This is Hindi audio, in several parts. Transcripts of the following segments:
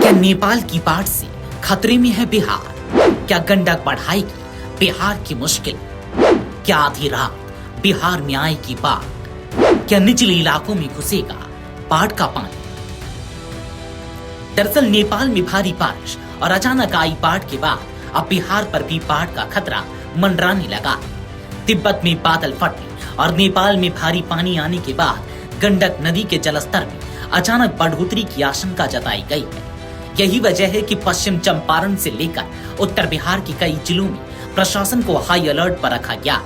क्या नेपाल की बाढ़ से खतरे में है बिहार? क्या गंडक बढ़ाएगी बिहार की मुश्किल? क्या आधी रात बिहार में आएगी बाढ़? क्या निचले इलाकों में घुसेगा बाढ़ का पानी? दरअसल नेपाल में भारी बारिश और अचानक आई बाढ़ के बाद अब बिहार पर भी बाढ़ का खतरा मंडराने लगा। तिब्बत में बादल फटने और नेपाल में भारी पानी आने के बाद गंडक नदी के जलस्तर में अचानक बढ़ोतरी की आशंका जताई गई है। यही वजह है कि पश्चिम चंपारण से लेकर उत्तर बिहार के कई जिलों में प्रशासन को हाई अलर्ट पर रखा गया।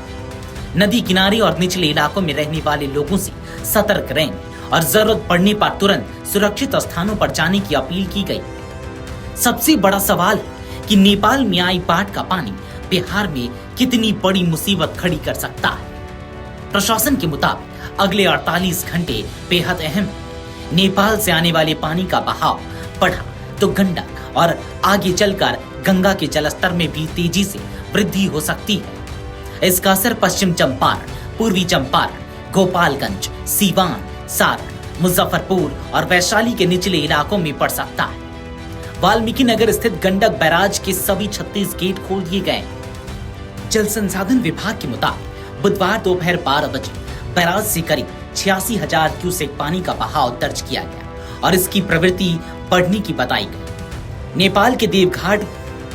नदी किनारे और निचले इलाकों में रहने वाले लोगों से सतर्क रहने और जरूरत पड़ने पर तुरंत सुरक्षित स्थानों पर जाने की अपील की गई। सबसे बड़ा सवाल है कि नेपाल में आई बाढ़ का पानी बिहार में कितनी बड़ी मुसीबत खड़ी कर सकता है। प्रशासन के मुताबिक अगले 48 घंटे बेहद अहम है। नेपाल से आने वाले पानी का बहाव बढ़ा तो गंडक और आगे चलकर गंगा के जलस्तर में भी तेजी से वृद्धि हो सकती है। इसका असर पश्चिम चंपारण, पूर्वी चंपारण, गोपालगंज, सीवान, सारण, मुजफ्फरपुर और वैशाली के निचले इलाकों में पड़ सकता है। वाल्मीकि नगर स्थित गंडक बैराज के सभी 36 गेट खोल दिए गए। जल संसाधन विभाग के मुताबिक बुधवार दोपहर 12 बजे बैराज से करीब 86,000 क्यूसेक पानी का बहाव दर्ज किया गया और इसकी प्रवृत्ति बढ़ने की बताई गई। नेपाल के देवघाट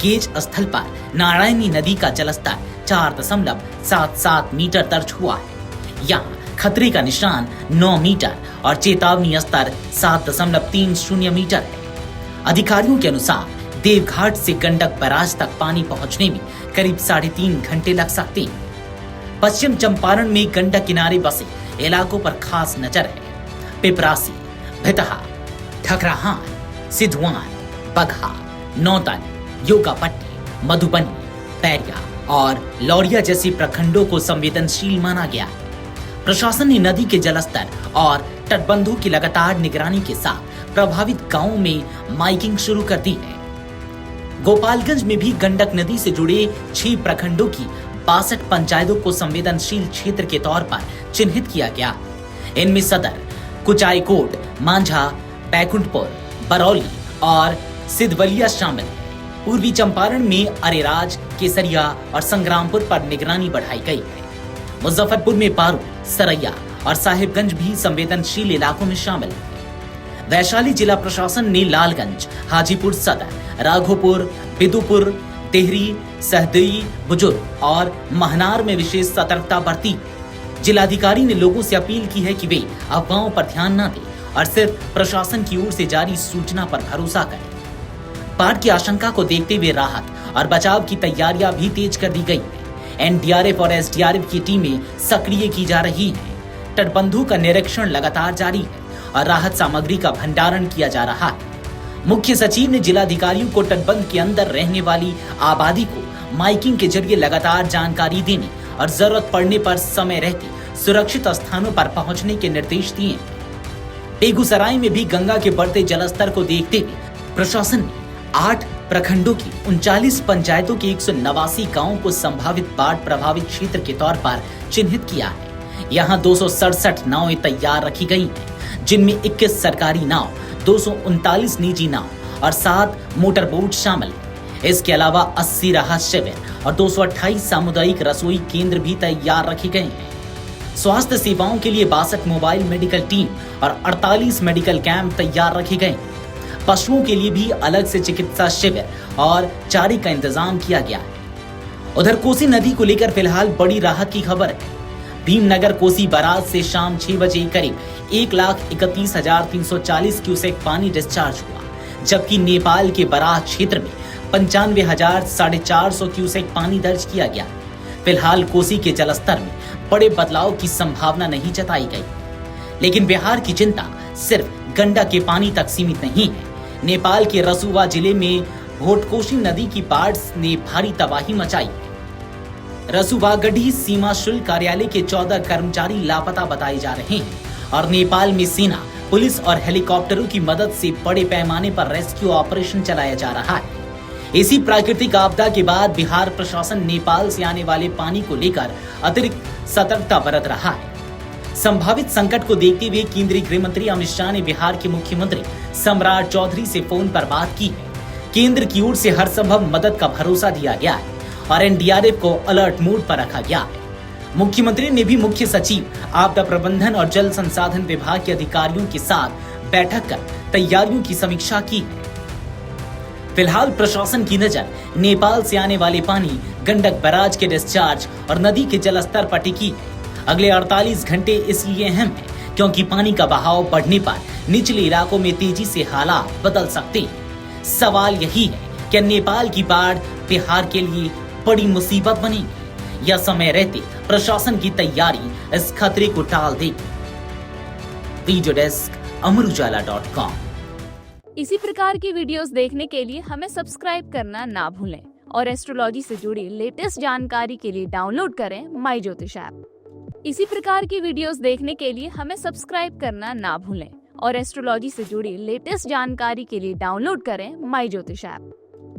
गेज स्थल पर नारायणी नदी का जलस्तर 4.77 मीटर दर्ज हुआ है। यहाँ खतरे का निशान 9 मीटर और चेतावनी स्तर 7.30 मीटर है। अधिकारियों के अनुसार देवघाट से गंडक बैराज तक पानी पहुंचने में करीब 3.5 घंटे लग सकते हैं। पश्चिम चंपारण में गंडक किनारे बसे इलाकों पर खास नजर है। पिपरासी, भितहा, ठकराहान, सिद्धवान, बगहा, नौतन, योगापट्टी, मधुबनी, पैरिया और लौरिया जैसे प्रखंडों को संवेदनशील माना गया है। प्रशासन ने नदी के जलस्तर और तटबंधों की लगातार निगरानी के साथ प्रभावित गांवों में माइकिंग शुरू कर दी है। गोपालगंज में भी गंडक नदी से जुड़े 6 प्रखंडों की 62 पंचायतों को संवेदनशील क्षेत्र के तौर पर चिन्हित किया गया। इनमें सदर, कुचायकोट, मांझा, बैकुंठपुर, बरौली और सिद्धवलिया शामिल है। पूर्वी चंपारण में अरेराज, केसरिया और संग्रामपुर पर निगरानी बढ़ाई गई है। मुजफ्फरपुर में पारू, सरैया और साहिबगंज भी संवेदनशील इलाकों में शामिल है। वैशाली जिला प्रशासन ने लालगंज, हाजीपुर सदर, राघोपुर, बिदुपुर, देहरी, सहदेई, बुजुर्ग और महनार में विशेष सतर्कता बरती। जिलाधिकारी ने लोगों से अपील की है कि वे अफवाहों पर ध्यान न दें और सिर्फ प्रशासन की ओर से जारी सूचना पर भरोसा करें। बाढ़ की आशंका को देखते हुए राहत और बचाव की तैयारियां भी तेज कर दी गई है। एनडीआरएफ और एसडीआरएफ की टीमें सक्रिय की जा रही हैं। तटबंधों का निरीक्षण लगातार जारी है और राहत सामग्री का भंडारण किया जा रहा है। मुख्य सचिव ने जिलाधिकारियों को तटबंध के अंदर रहने वाली आबादी को माइकिंग के जरिए लगातार जानकारी देने और जरूरत पड़ने पर समय रहते सुरक्षित स्थानों पर पहुंचने के निर्देश दिए। बेगूसराय में भी गंगा के बढ़ते जलस्तर को देखते हुए प्रशासन ने 8 प्रखंडों की 39 पंचायतों के 189 गांवों को संभावित बाढ़ प्रभावित क्षेत्र के तौर पर चिन्हित किया है। यहाँ 267 नावें तैयार रखी गई हैं, जिनमें 21 सरकारी नाव, 239 निजी नाव और 7 मोटर बोट शामिल हैं। इसके अलावा 80 राहत शिविर और 228 सामुदायिक रसोई केंद्र भी तैयार रखे गए हैं। स्वास्थ्य सेवाओं के लिए 62 मोबाइल मेडिकल टीम और 48 मेडिकल कैंप तैयार रखे गए हैं। पशुओं के लिए भी अलग से चिकित्सा शिविर और चारे का इंतजाम किया गया है। उधर कोसी नदी को लेकर फिलहाल बड़ी राहत की खबर है। भीमनगर कोसी बैराज से शाम 6 बजे करीब 1,31,340 क्यूसेक पानी डिस्चार्ज हुआ, जबकि नेपाल के बराह क्षेत्र में 95,450 क्यूसेक पानी दर्ज किया गया। फिलहाल कोसी के जलस्तर में बड़े बदलाव की संभावना नहीं जताई गई, लेकिन बिहार की चिंता सिर्फ गंडक के पानी तक सीमित नहीं है। नेपाल के रसुवा जिले में भोटकोशी नदी की बाढ़ ने भारी तबाही मचाई है। रसुवागढ़ी सीमा शुल्क कार्यालय के 14 कर्मचारी लापता बताए जा रहे हैं और नेपाल में सेना, पुलिस और हेलीकॉप्टरों की मदद से बड़े पैमाने पर रेस्क्यू ऑपरेशन चलाया जा रहा है। इसी प्राकृतिक आपदा के बाद बिहार प्रशासन नेपाल से आने वाले पानी को लेकर अतिरिक्त सतर्कता बरत रहा है। संभावित संकट को देखते हुए केंद्रीय गृह मंत्री अमित शाह ने बिहार के मुख्यमंत्री सम्राट चौधरी से फोन पर बात की है। केंद्र की ओर से हर संभव मदद का भरोसा दिया गया है और एनडीआरएफ को अलर्ट मोड पर रखा गया है। मुख्यमंत्री ने भी मुख्य सचिव, आपदा प्रबंधन और जल संसाधन विभाग के अधिकारियों के साथ बैठक कर तैयारियों की समीक्षा की है। फिलहाल प्रशासन की नजर नेपाल से आने वाले पानी, गंडक बैराज के डिस्चार्ज और नदी के जलस्तर पर टिकी है। अगले 48 घंटे इसलिए अहम है क्योंकि पानी का बहाव बढ़ने पर निचले इलाकों में तेजी से हालात बदल सकते हैं। सवाल यही है कि नेपाल की बाढ़ बिहार के लिए बड़ी मुसीबत बनेगी या समय रहते प्रशासन की तैयारी इस खतरे को टाल देगी। वीडियो डेस्क अमरुजाला.com। इसी प्रकार की वीडियोस देखने के लिए हमें सब्सक्राइब करना ना भूलें और एस्ट्रोलॉजी से जुड़ी लेटेस्ट जानकारी के लिए डाउनलोड करें माई ज्योतिष ऐप। इसी प्रकार की वीडियोस देखने के लिए हमें सब्सक्राइब करना ना भूलें और एस्ट्रोलॉजी से जुड़ी लेटेस्ट जानकारी के लिए डाउनलोड करें माई ज्योतिष ऐप।